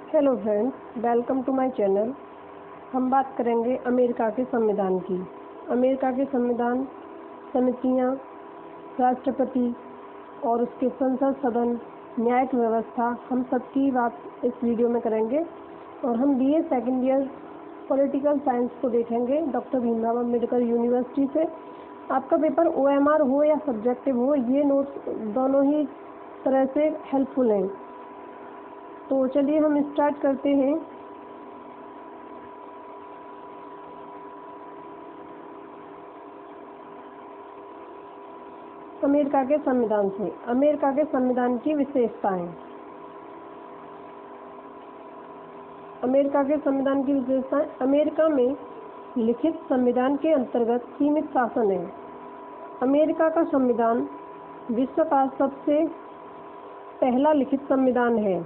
Hello friends, welcome to my channel. हम बात करेंगे अमेरिका के संविधान की। अमेरिका के संविधान, समितियां, राष्ट्रपति और उसके संसद सदन, न्यायिक व्यवस्था, हम सब की बात इस वीडियो में करेंगे। और हम BA second year political science को देखेंगे डॉक्टर भीमराव अम्बेडकर यूनिवर्सिटी से। आपका पेपर OMR हो या सब्जेक्टिव हो, ये नोट्स दोनों ही तरह से हेल्पफुल हैं। तो चलिए हम स्टार्ट करते हैं। अमेरिका के संविधान से। अमेरिका के संविधान की विशेषताएं। अमेरिका के संविधान की विशेषताएं। अमेरिका में लिखित संविधान के अंतर्गत सीमित शासन है। अमेरिका का संविधान विश्व का सबसे पहला लिखित संविधान है।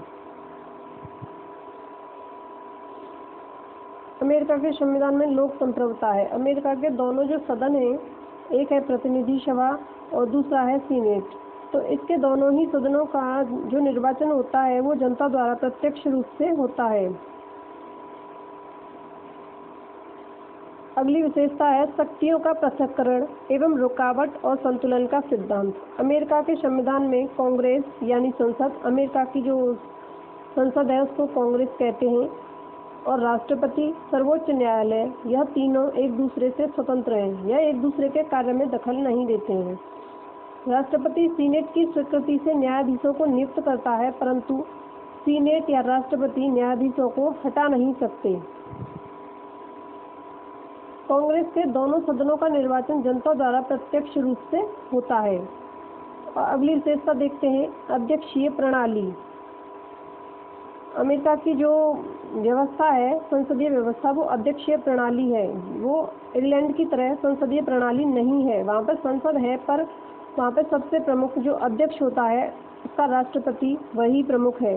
अमेरिका के संविधान में लोक संप्रभुता है। अमेरिका के दोनों जो सदन हैं, एक है प्रतिनिधि सभा और दूसरा है सीनेट। तो इसके दोनों ही सदनों का जो निर्वाचन होता है वो जनता द्वारा प्रत्यक्ष रूप से होता है। अगली विशेषता है शक्तियों का पृथक्करण एवं रुकावट और संतुलन का सिद्धांत। अमेरिका के संविधान में कांग्रेस यानी संसद, अमेरिका की जो संसद है उसको कांग्रेस कहते हैं, और राष्ट्रपति, सर्वोच्च न्यायालय, यह तीनों एक दूसरे से स्वतंत्र हैं। यह एक दूसरे के कार्य में दखल नहीं देते हैं। राष्ट्रपति सीनेट की स्वीकृति से न्यायाधीशों को नियुक्त करता है, परंतु सीनेट या राष्ट्रपति न्यायाधीशों को हटा नहीं सकते। कांग्रेस के दोनों सदनों का निर्वाचन जनता द्वारा प्रत्यक्ष रूप से होता है। और अगली विशेषता देखते हैं, अध्यक्षीय प्रणाली। अमेरिका की जो व्यवस्था है, संसदीय व्यवस्था, वो अध्यक्षीय प्रणाली है। वो इंग्लैंड की तरह संसदीय प्रणाली नहीं है। वहाँ पर संसद है, पर वहाँ पर सबसे प्रमुख जो अध्यक्ष होता है उसका राष्ट्रपति, वही प्रमुख है।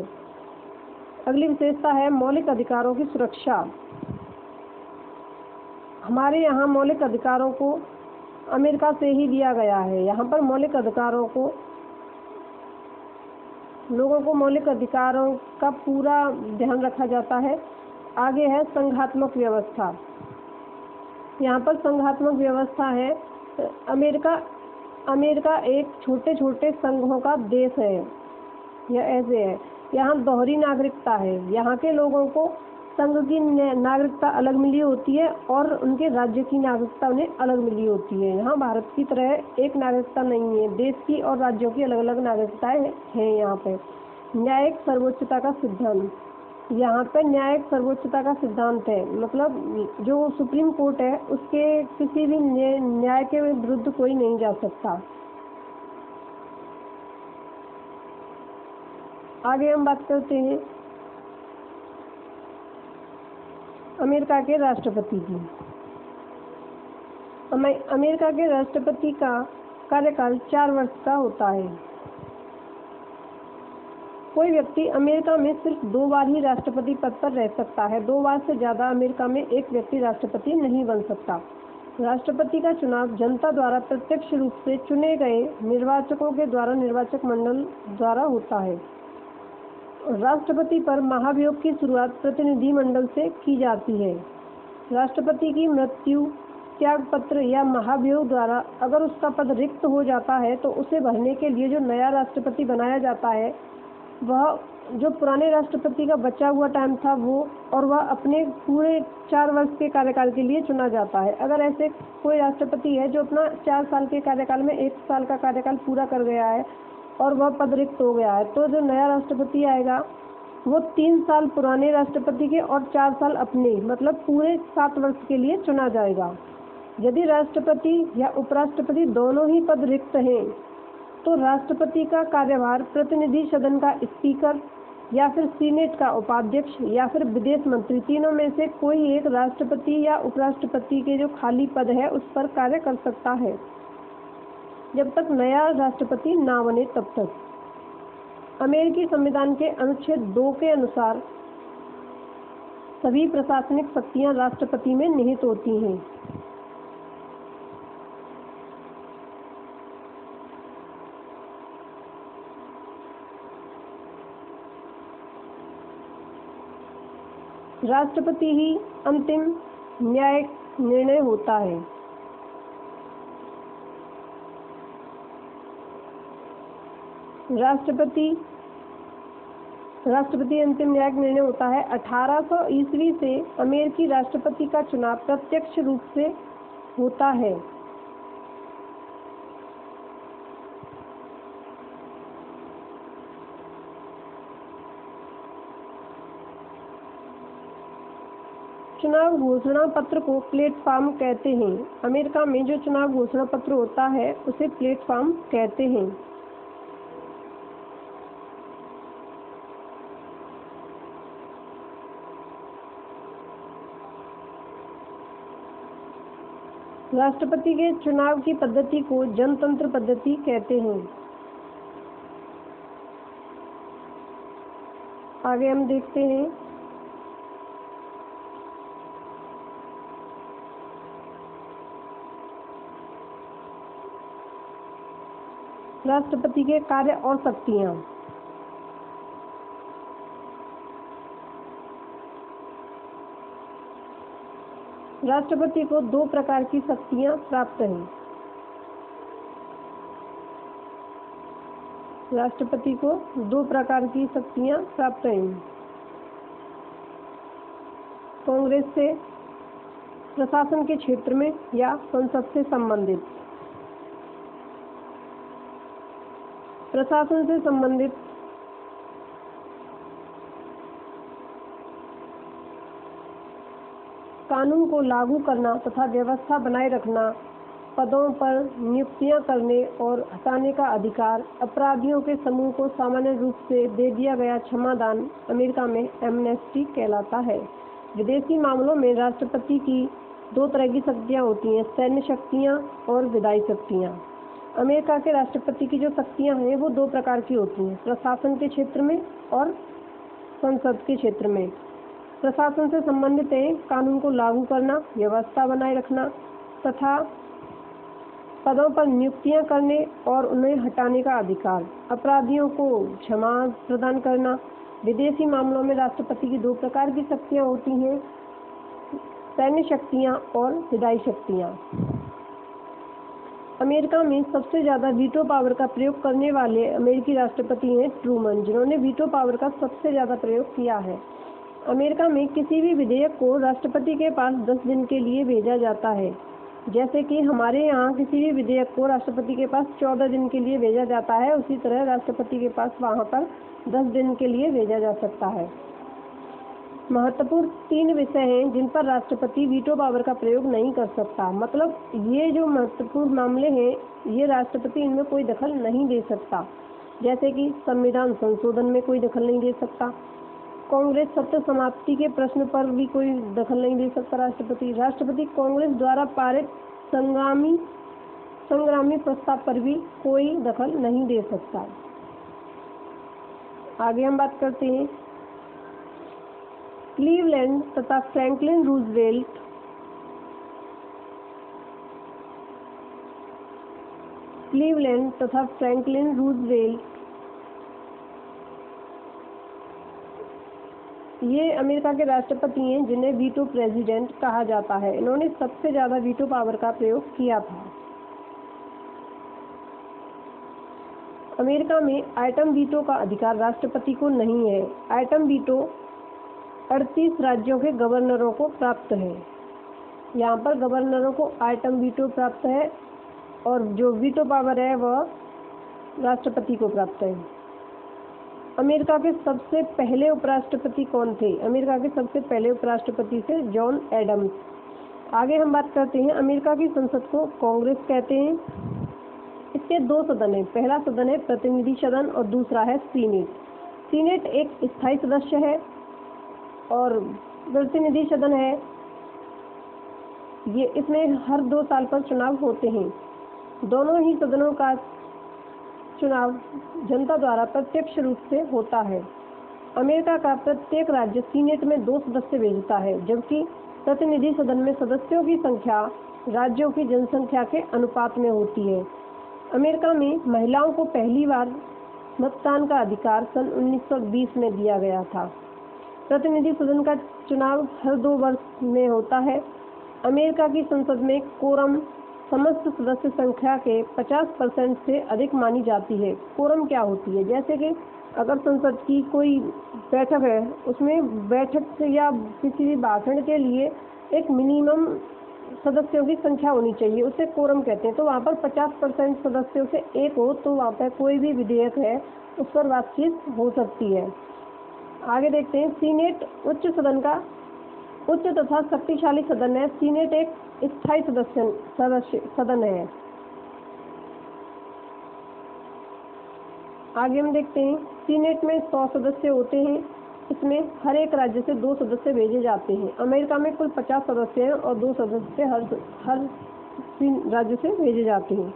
अगली विशेषता है मौलिक अधिकारों की सुरक्षा। हमारे यहाँ मौलिक अधिकारों को अमेरिका से ही दिया गया है। यहाँ पर मौलिक अधिकारों को, लोगों को मौलिक अधिकारों का पूरा ध्यान रखा जाता है। आगे है संघात्मक व्यवस्था। यहाँ पर संघात्मक व्यवस्था है। अमेरिका एक छोटे छोटे संघों का देश है। यह ऐसे है, यहाँ दोहरी नागरिकता है। यहाँ के लोगों को संघ की नागरिकता अलग मिली होती है और उनके राज्य की नागरिकता उन्हें अलग मिली होती है। यहाँ भारत की तरह एक नागरिकता नहीं है, देश की और राज्यों की अलग अलग नागरिकताएं हैं। यहाँ पे न्यायिक सर्वोच्चता का सिद्धांत। यहाँ पे न्यायिक सर्वोच्चता का सिद्धांत है, मतलब जो सुप्रीम कोर्ट है उसके किसी भी न्याय के विरुद्ध कोई नहीं जा सकता। आगे हम बात करते हैं अमेरिका के राष्ट्रपति की। अमेरिका के राष्ट्रपति का कार्यकाल 4 वर्ष का होता है। कोई व्यक्ति अमेरिका में सिर्फ 2 बार ही राष्ट्रपति पद पर रह सकता है। 2 बार से ज़्यादा अमेरिका में एक व्यक्ति राष्ट्रपति नहीं बन सकता। राष्ट्रपति का चुनाव जनता द्वारा प्रत्यक्ष रूप से चुने गए निर्वाचकों के द्वारा निर्वाचक मंडल द्वारा होता है। राष्ट्रपति पर महाभियोग की शुरुआत प्रतिनिधि मंडल से की जाती है। राष्ट्रपति की मृत्यु, त्यागपत्र या महाभियोग द्वारा अगर उसका पद रिक्त हो जाता है तो उसे भरने के लिए जो नया राष्ट्रपति बनाया जाता है, वह जो पुराने राष्ट्रपति का बचा हुआ टाइम था वो, और वह अपने पूरे 4 वर्ष के कार्यकाल के लिए चुना जाता है। अगर ऐसे कोई राष्ट्रपति है जो अपना 4 साल के कार्यकाल में 1 साल का कार्यकाल पूरा कर गया है और वह पद रिक्त हो गया है, तो जो नया राष्ट्रपति आएगा वो 3 साल पुराने राष्ट्रपति के और 4 साल अपने, मतलब पूरे 7 वर्ष के लिए चुना जाएगा। यदि राष्ट्रपति या उपराष्ट्रपति दोनों ही पद रिक्त हैं तो राष्ट्रपति का कार्यभार प्रतिनिधि सदन का स्पीकर या फिर सीनेट का उपाध्यक्ष या फिर विदेश मंत्री, तीनों में से कोई एक राष्ट्रपति या उपराष्ट्रपति के जो खाली पद है उस पर कार्य कर सकता है, जब तक नया राष्ट्रपति ना बने तब तक। अमेरिकी संविधान के अनुच्छेद 2 के अनुसार सभी प्रशासनिक शक्तियां राष्ट्रपति में निहित होती हैं। राष्ट्रपति ही अंतिम न्यायिक निर्णय होता है। राष्ट्रपति अंतिम न्यायिक निर्णय होता है। 1800 ईस्वी से अमेरिकी राष्ट्रपति का चुनाव प्रत्यक्ष रूप से होता है। चुनाव घोषणा पत्र को प्लेटफॉर्म कहते हैं। अमेरिका में जो चुनाव घोषणा पत्र होता है उसे प्लेटफॉर्म कहते हैं। राष्ट्रपति के चुनाव की पद्धति को जनतंत्र पद्धति कहते हैं। आगे हम देखते हैं राष्ट्रपति के कार्य और शक्तियां। राष्ट्रपति को दो प्रकार की शक्तियां प्राप्त हैं। राष्ट्रपति को दो प्रकार की शक्तियां प्राप्त हैं। कांग्रेस से प्रशासन के क्षेत्र में या संसद से संबंधित। प्रशासन से संबंधित कानून को लागू करना तथा व्यवस्था बनाए रखना, पदों पर नियुक्तियां करने और हटाने का अधिकार, अपराधियों के समूह को सामान्य रूप से दे दिया गया क्षमादान अमेरिका में एमनेस्टी कहलाता है। विदेशी मामलों में राष्ट्रपति की दो तरह की शक्तियां होती हैं, सैन्य शक्तियां और विधायी शक्तियां। अमेरिका के राष्ट्रपति की जो शक्तियां हैं वो दो प्रकार की होती हैं, प्रशासन के क्षेत्र में और संसद के क्षेत्र में। प्रशासन से संबंधित है कानून को लागू करना, व्यवस्था बनाए रखना तथा पदों पर नियुक्तियां करने और उन्हें हटाने का अधिकार, अपराधियों को क्षमा प्रदान करना। विदेशी मामलों में राष्ट्रपति की दो प्रकार की शक्तियां होती हैं, सैन्य शक्तियां और विधायी शक्तियां। अमेरिका में सबसे ज़्यादा वीटो पावर का प्रयोग करने वाले अमेरिकी राष्ट्रपति हैं ट्रूमन, जिन्होंने वीटो पावर का सबसे ज़्यादा प्रयोग किया है। अमेरिका में किसी भी विधेयक को राष्ट्रपति के पास 10 दिन के लिए भेजा जाता है। जैसे कि हमारे यहाँ किसी भी विधेयक को राष्ट्रपति के पास 14 दिन के लिए भेजा जाता है, उसी तरह राष्ट्रपति के पास वहाँ पर 10 दिन के लिए भेजा जा सकता है। महत्वपूर्ण 3 विषय हैं जिन पर राष्ट्रपति वीटो पावर का प्रयोग नहीं कर सकता। मतलब ये जो महत्वपूर्ण मामले हैं ये राष्ट्रपति इनमें कोई दखल नहीं दे सकता। जैसे कि संविधान संशोधन में कोई दखल नहीं दे सकता, कांग्रेस सत्ता समाप्ति के प्रश्न पर भी कोई दखल नहीं दे सकता राष्ट्रपति कांग्रेस द्वारा पारित संग्रामी प्रस्ताव पर भी कोई दखल नहीं दे सकता। आगे हम बात करते हैं क्लीवलैंड तथा फ्रैंकलिन रूजवेल्ट ये अमेरिका के राष्ट्रपति हैं जिन्हें वीटो प्रेसिडेंट कहा जाता है। इन्होंने सबसे ज़्यादा वीटो पावर का प्रयोग किया था। अमेरिका में आइटम वीटो का अधिकार राष्ट्रपति को नहीं है। आइटम वीटो 38 राज्यों के गवर्नरों को प्राप्त है। यहाँ पर गवर्नरों को आइटम वीटो प्राप्त है और जो वीटो पावर है वह राष्ट्रपति को प्राप्त है। अमेरिका के सबसे पहले उपराष्ट्रपति कौन थे? अमेरिका के सबसे पहले उपराष्ट्रपति थे जॉन एडम्स। आगे हम बात करते हैं अमेरिका की संसद को कांग्रेस कहते हैं। इसके 2 सदन हैं, पहला सदन है प्रतिनिधि सदन और दूसरा है सीनेट। सीनेट एक स्थायी सदस्य है और प्रतिनिधि सदन है ये, इसमें हर 2 साल पर चुनाव होते हैं। दोनों ही सदनों का चुनाव जनता द्वारा प्रत्यक्ष रूप से होता है। अमेरिका का प्रत्येक राज्य सीनेट में 2 सदस्य भेजता है, जबकि प्रतिनिधि सदन में सदस्यों की संख्या राज्यों की जनसंख्या के अनुपात में होती है। अमेरिका में महिलाओं को पहली बार मतदान का अधिकार सन 1920 में दिया गया था। प्रतिनिधि सदन का चुनाव हर 2 वर्ष में होता है। अमेरिका की संसद में कोरम समस्त सदस्य संख्या के 50% से अधिक मानी जाती है। कोरम क्या होती है? जैसे कि अगर संसद की कोई बैठक है, उसमें बैठक या किसी भी भाषण के लिए एक मिनिमम सदस्यों की संख्या होनी चाहिए, उसे कोरम कहते हैं। तो वहाँ पर 50% सदस्यों से एक हो तो वहाँ पर कोई भी विधेयक है उस पर बातचीत हो सकती है। आगे देखते हैं, सीनेट उच्च तथा शक्तिशाली सदन है। सीनेट एक स्थायी सदन है। आगे हम देखते हैं, सीनेट में 100 सदस्य होते हैं। इसमें हर एक राज्य से 2 सदस्य भेजे जाते हैं। अमेरिका में कुल 50 सदस्य हैं और 2 सदस्य हर राज्य से भेजे जाते हैं।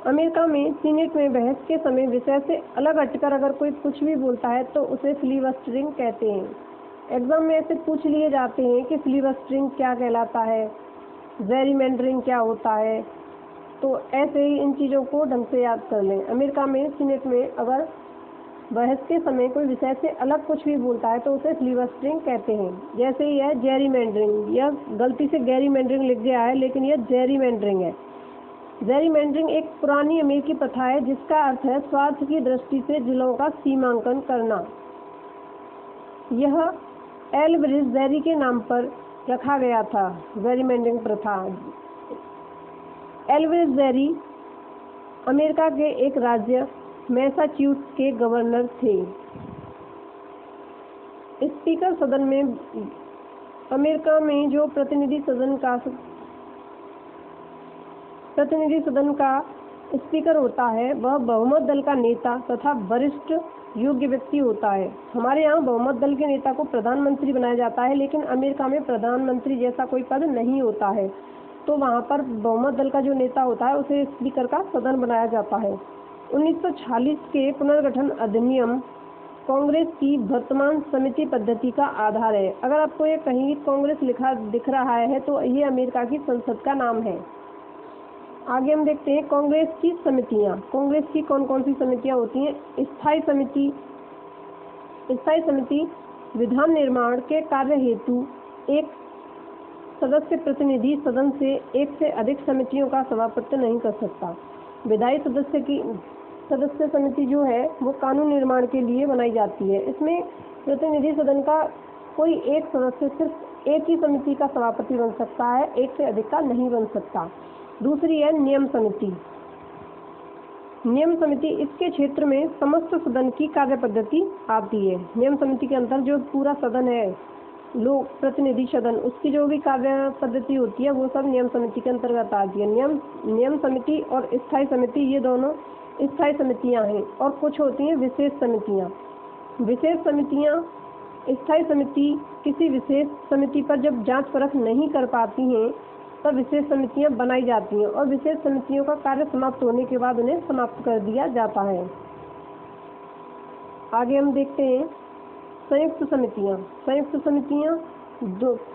अमेरिका में सीनेट में बहस के समय विषय से अलग हटकर अगर कोई कुछ भी बोलता है तो उसे फिलिबस्टरिंग कहते हैं। एग्जाम में ऐसे पूछ लिए जाते हैं कि फिलिबस्टरिंग क्या कहलाता है, जेरीमैंडरिंग क्या होता है, तो ऐसे ही इन चीज़ों को ढंग से याद कर लें। अमेरिका में सीनेट में अगर बहस के समय कोई विषय से अलग कुछ भी बोलता है तो उसे फिलिबस्टरिंग कहते हैं। जैसे ही है जेरीमैंडरिंग, यह गलती से गैरीमैंडरिंग लिख गया है लेकिन यह जेरीमैंडरिंग है। जेरीमैंडरिंग एक पुरानी अमेरिकी प्रथा है जिसका अर्थ है स्वार्थ की दृष्टि से जिलों का सीमांकन करना। यह एल्वरेज जेरी के नाम पर रखा गया था। जेरीमैंडरिंग प्रथा। एल्वरेज जेरी अमेरिका के एक राज्य मैसाचुसेट्स के गवर्नर थे। स्पीकर सदन में अमेरिका में जो प्रतिनिधि सदन का स्पीकर होता है वह बहुमत दल का नेता तथा वरिष्ठ योग्य व्यक्ति होता है। हमारे यहाँ बहुमत दल के नेता को प्रधानमंत्री बनाया जाता है, लेकिन अमेरिका में प्रधानमंत्री जैसा कोई पद नहीं होता है। तो वहाँ पर बहुमत दल का जो नेता होता है उसे स्पीकर का सदन बनाया जाता है। 1946 के पुनर्गठन अधिनियम कांग्रेस की वर्तमान समिति पद्धति का आधार है। अगर आपको ये कहीं कांग्रेस लिखा दिख रहा है तो ये अमेरिका की संसद का नाम है। आगे हम देखते हैं कांग्रेस की समितियां। कांग्रेस की कौन कौन सी समितियां होती हैं? स्थायी समिति विधान निर्माण के कार्य हेतु एक सदस्य प्रतिनिधि सदन से एक से अधिक समितियों का सभापतित्व नहीं कर सकता। विधायी सदस्य समिति जो है वो कानून निर्माण के लिए बनाई जाती है। इसमें प्रतिनिधि सदन का कोई एक सदस्य सिर्फ एक ही समिति का सभापति बन सकता है, एक से अधिक का नहीं बन सकता। दूसरी है नियम समिति। नियम समिति इसके क्षेत्र में समस्त सदन की कार्य पद्धति आती है। नियम समिति के अंदर जो पूरा सदन है, लोक प्रतिनिधि सदन, उसकी जो भी कार्य पद्धति होती है वो सब नियम समिति के अंतर्गत आती है। नियम समिति और स्थायी समिति ये दोनों स्थायी समितियां हैं। और कुछ होती हैं विशेष समितियां। स्थायी समिति किसी विशेष समिति पर जब जांच परख नहीं कर पाती हैं तब विशेष समितियां बनाई जाती हैं और विशेष समितियों का कार्य समाप्त होने के बाद उन्हें समाप्त कर दिया जाता है। आगे हम देखते हैं संयुक्त समितियां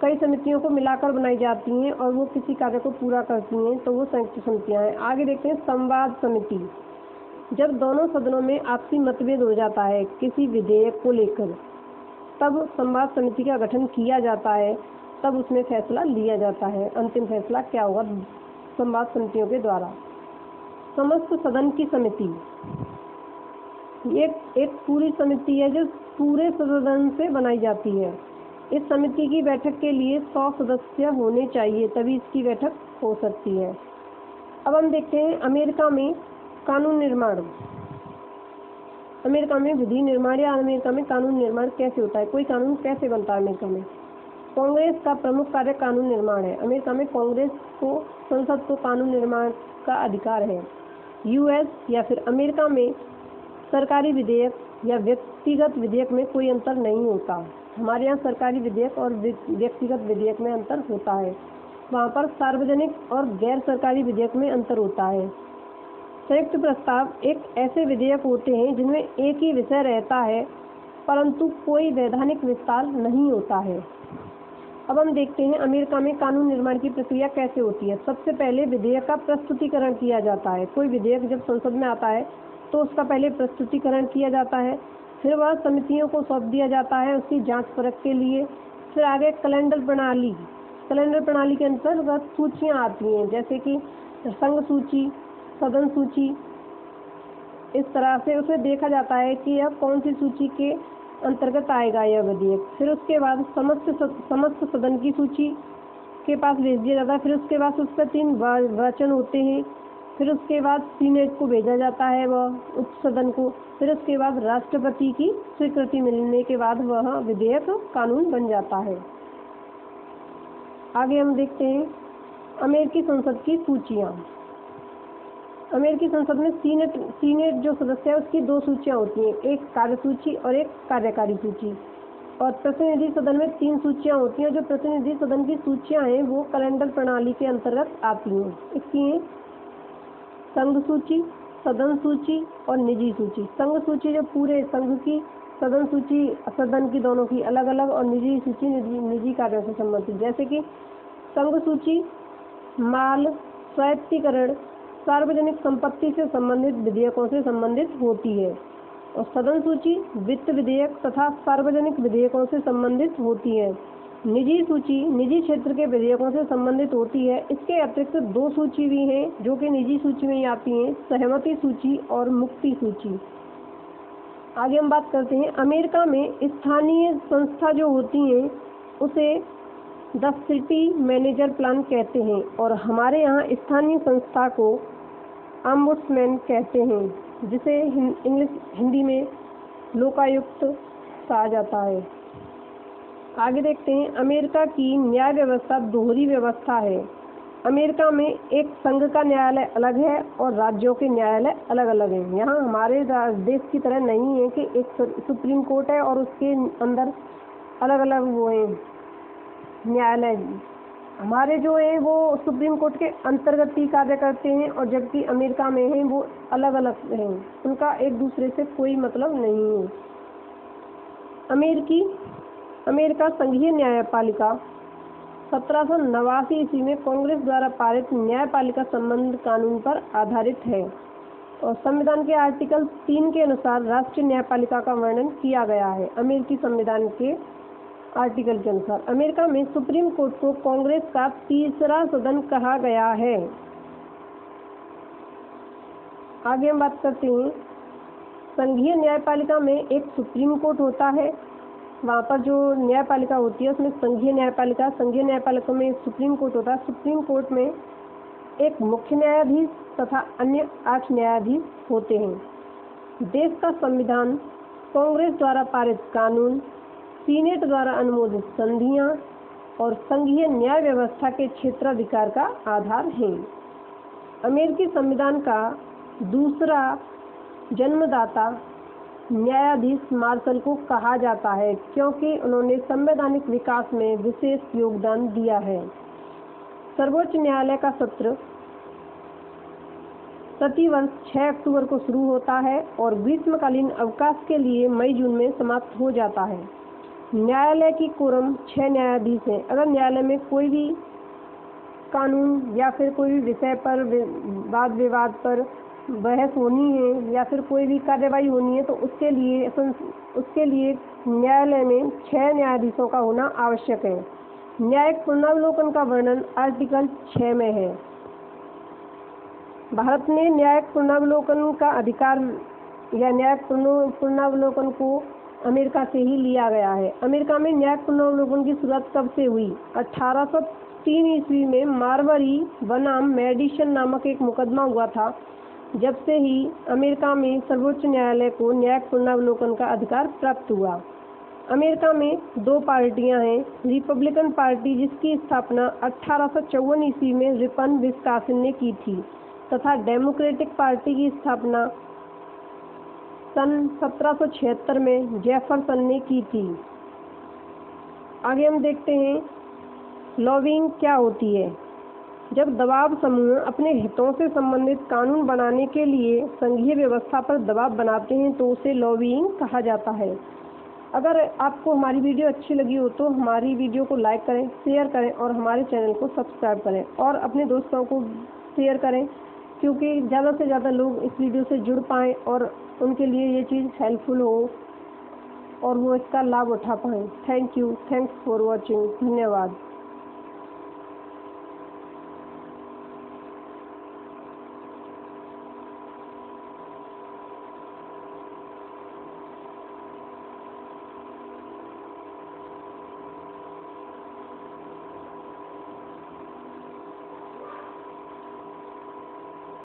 कई समितियों को मिलाकर बनाई जाती हैं और वो किसी कार्य को पूरा करती हैं, तो वो संयुक्त समितियां हैं। आगे देखते हैं संवाद समिति। जब दोनों सदनों में आपसी मतभेद हो जाता है किसी विधेयक को लेकर, तब संवाद समिति का गठन किया जाता है, तब उसमें फैसला लिया जाता है। अंतिम फैसला क्या होगा? संवाद समितियों के द्वारा। समस्त सदन की समिति ये एक पूरी समिति है जो पूरे सदन से बनाई जाती है। इस समिति की बैठक के लिए 100 सदस्य होने चाहिए, तभी इसकी बैठक हो सकती है। अब हम देखते हैं अमेरिका में कानून निर्माण। अमेरिका में विधि निर्माण या अमेरिका में कानून निर्माण कैसे होता है, कोई कानून कैसे बनता है अमेरिका में? कांग्रेस का प्रमुख कार्य कानून निर्माण है। अमेरिका में कांग्रेस को, संसद को कानून निर्माण का अधिकार है। यूएस या फिर अमेरिका में सरकारी विधेयक या व्यक्तिगत विधेयक में कोई अंतर नहीं होता। हमारे यहाँ सरकारी विधेयक और व्यक्तिगत विधेयक में अंतर होता है। वहाँ पर सार्वजनिक और गैर सरकारी विधेयक में अंतर होता है। संयुक्त प्रस्ताव एक ऐसे विधेयक होते हैं जिनमें एक ही विषय रहता है परंतु कोई वैधानिक विस्तार नहीं होता है। अब हम देखते हैं अमेरिका में कानून निर्माण की प्रक्रिया कैसे होती है। सबसे पहले विधेयक का प्रस्तुतिकरण किया जाता है। कोई विधेयक जब संसद में आता है तो उसका पहले प्रस्तुतिकरण किया जाता है, फिर वह समितियों को सौंप दिया जाता है उसकी जांच परख के लिए। फिर आगे कैलेंडर प्रणाली। कैलेंडर प्रणाली के अंतर्गत सूचियाँ आती हैं, जैसे कि संघ सूची, सदन सूची। इस तरह से उसे देखा जाता है कि यह कौन सी सूची के अंतर्गत आएगा यह विधेयक। फिर उसके बाद समस्त सदन की सूची के पास भेज दिया जाता है। फिर उसके बाद उस पर 3 वचन होते हैं। फिर उसके बाद सीनेट को भेजा जाता है वह उच्च सदन को। फिर उसके बाद राष्ट्रपति की स्वीकृति मिलने के बाद वह विधेयक कानून बन जाता है। आगे हम देखते हैं अमेरिकी संसद की सूचियाँ। अमेरिकी संसद में सीनेट जो सदस्य है उसकी 2 सूचियाँ होती हैं, एक कार्यसूची और एक कार्यकारी सूची। और प्रतिनिधि सदन में 3 सूचियाँ होती हैं। जो प्रतिनिधि सदन की सूचियाँ हैं वो कैलेंडर प्रणाली के अंतर्गत आती हैं। इसकी हैं संघ सूची, सदन सूची और निजी सूची। संघ सूची जो पूरे संघ की, सदन सूची सदन की दोनों की अलग अलग, और निजी सूची निजी कार्यों से संबंधित। जैसे कि संघ सूची माल, स्वायत्तीकरण, सार्वजनिक संपत्ति से संबंधित विधेयकों से संबंधित होती है। और सदन सूची वित्त विधेयक तथा सार्वजनिक विधेयकों से संबंधित होती है। निजी सूची निजी क्षेत्र के विधेयकों से संबंधित होती है। इसके अतिरिक्त 2 सूची भी हैं जो कि निजी सूची में ही आती हैं, सहमति सूची और मुक्ति सूची। आगे हम बात करते हैं अमेरिका में स्थानीय संस्था जो होती हैं उसे द सिटी मैनेजर प्लान कहते हैं, और हमारे यहाँ स्थानीय संस्था को ऑम्बुड्समैन कहते हैं, जिसे हिंदी में लोकायुक्त कहा जाता है। आगे देखते हैं अमेरिका की न्याय व्यवस्था दोहरी व्यवस्था है। अमेरिका में एक संघ का न्यायालय अलग है और राज्यों के न्यायालय अलग अलग हैं। यहाँ हमारे देश की तरह नहीं है कि एक सुप्रीम कोर्ट है और उसके अंदर अलग अलग वो हैं न्यायालय। हमारे जो है वो सुप्रीम कोर्ट के अंतर्गत ही कार्य करते हैं, और जबकि अमेरिका में है वो अलग अलग हैं, उनका एक दूसरे से कोई मतलब नहीं है। अमेरिका संघीय न्यायपालिका 1789 ईस्वी में कांग्रेस द्वारा पारित न्यायपालिका संबंध कानून पर आधारित है, और संविधान के आर्टिकल 3 के अनुसार राष्ट्रीय न्यायपालिका का वर्णन किया गया है। अमेरिकी संविधान के आर्टिकल के अनुसार अमेरिका में सुप्रीम कोर्ट को कांग्रेस का तीसरा सदन कहा गया है। आगे हम बात करते हैं संघीय न्यायपालिका में एक सुप्रीम कोर्ट होता है। वहाँ पर जो न्यायपालिका होती है उसमें संघीय न्यायपालिका में सुप्रीम कोर्ट होता है। सुप्रीम कोर्ट में एक मुख्य न्यायाधीश तथा अन्य 8 न्यायाधीश होते हैं। देश का संविधान, कांग्रेस द्वारा पारित कानून, सीनेट द्वारा अनुमोदित संधियाँ और संघीय न्याय व्यवस्था के क्षेत्राधिकार का आधार है। अमेरिकी संविधान का दूसरा जन्मदाता न्यायाधीश मार्शल को कहा जाता है, क्योंकि उन्होंने संवैधानिक विकास में विशेष योगदान दिया है। सर्वोच्च न्यायालय का सत्र प्रतिवर्ष 6 अक्टूबर को शुरू होता है और ग्रीष्मकालीन अवकाश के लिए मई-जून में समाप्त हो जाता है। न्यायालय की कोरम 6 न्यायाधीश हैं। अगर न्यायालय में कोई भी कानून या फिर कोई भी विषय पर वाद विवाद पर बहस होनी है या फिर कोई भी कार्यवाही होनी है तो उसके लिए न्यायालय में 6 न्यायाधीशों का होना आवश्यक है। न्यायिक पुनरावलोकन का वर्णन आर्टिकल 6 में है। भारत ने न्यायिक पुनरावलोकन का अधिकार या न्यायिक पुनरावलोकन को अमेरिका से ही लिया गया है। अमेरिका में न्यायिक पुनरावलोकन की शुरुआत कब से हुई? 1803 ईस्वी में मार्बरी बनाम मेडिसन नामक एक मुकदमा हुआ था। जब से ही अमेरिका में सर्वोच्च न्यायालय को न्यायिक पुनरावलोकन का अधिकार प्राप्त हुआ। अमेरिका में 2 पार्टियां हैं, रिपब्लिकन पार्टी जिसकी स्थापना 1854 ईस्वी में रिपन विस्कासन ने की थी तथा डेमोक्रेटिक पार्टी की स्थापना सन 1776 में जेफरसन ने की थी। आगे हम देखते हैं लॉबिंग क्या होती है। जब दबाव समूह अपने हितों से संबंधित कानून बनाने के लिए संघीय व्यवस्था पर दबाव बनाते हैं तो उसे लॉबिंग कहा जाता है। अगर आपको हमारी वीडियो अच्छी लगी हो तो हमारी वीडियो को लाइक करें, शेयर करें और हमारे चैनल को सब्सक्राइब करें और अपने दोस्तों को शेयर करें, क्योंकि ज़्यादा से ज़्यादा लोग इस वीडियो से जुड़ पाएँ और उनके लिए ये चीज़ हेल्पफुल हो। और वो इसका लाभ उठा पाएँ। Thank you, thanks for watching. धन्यवाद।